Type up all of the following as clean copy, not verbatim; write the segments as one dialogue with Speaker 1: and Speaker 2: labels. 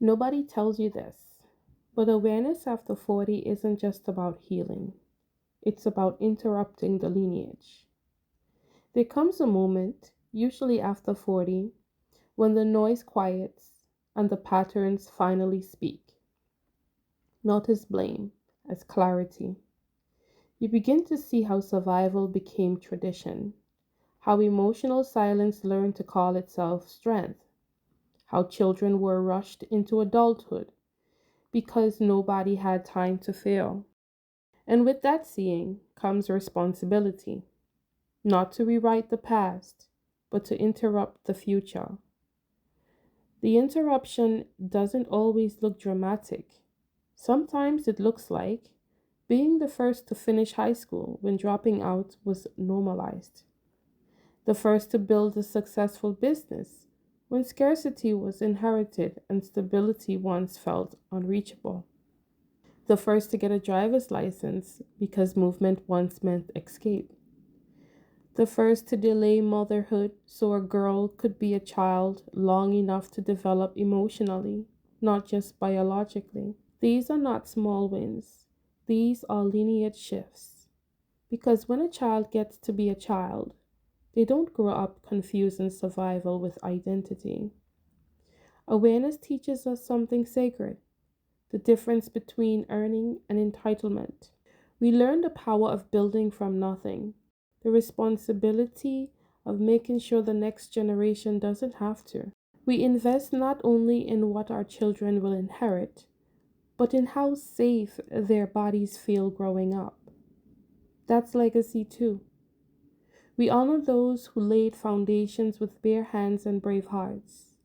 Speaker 1: Nobody tells you this, but awareness after 40 isn't just about healing, it's about interrupting the lineage. There comes a moment, usually after 40, when the noise quiets and the patterns finally speak, not as blame, as clarity. You begin to see how survival became tradition, how emotional silence learned to call itself strength, how children were rushed into adulthood because nobody had time to fail. And with that seeing comes responsibility, not to rewrite the past, but to interrupt the future. The interruption doesn't always look dramatic. Sometimes it looks like being the first to finish high school when dropping out was normalized, the first to build a successful business when scarcity was inherited and stability once felt unreachable, the first to get a driver's license because movement once meant escape, the first to delay motherhood so a girl could be a child long enough to develop emotionally, not just biologically. These are not small wins, these are lineage shifts. Because when a child gets to be a child, they don't grow up confusing survival with identity. Awareness teaches us something sacred, the difference between earning and entitlement. We learn the power of building from nothing, the responsibility of making sure the next generation doesn't have to. We invest not only in what our children will inherit, but in how safe their bodies feel growing up. That's legacy too. We honor those who laid foundations with bare hands and brave hearts,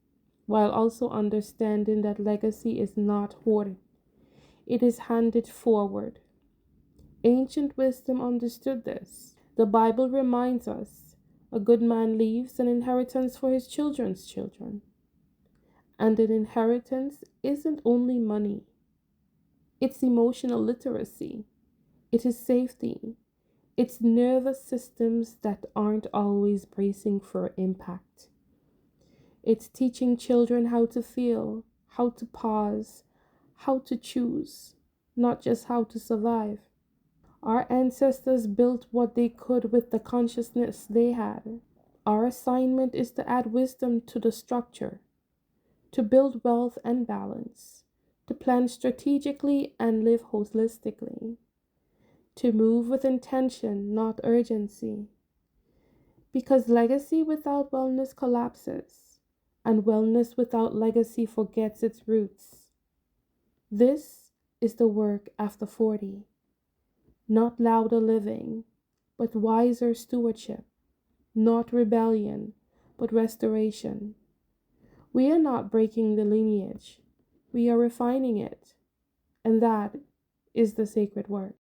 Speaker 1: while also understanding that legacy is not hoarded, it is handed forward. Ancient wisdom understood this. The Bible reminds us a good man leaves an inheritance for his children's children. And an inheritance isn't only money, it's emotional literacy, it is safety, it's nervous systems that aren't always bracing for impact. It's teaching children how to feel, how to pause, how to choose, not just how to survive. Our ancestors built what they could with the consciousness they had. Our assignment is to add wisdom to the structure, to build wealth and balance, to plan strategically and live holistically, to move with intention, not urgency. Because legacy without wellness collapses, and wellness without legacy forgets its roots. This is the work after 40. Not louder living, but wiser stewardship. Not rebellion, but restoration. We are not breaking the lineage, we are refining it. And that is the sacred work.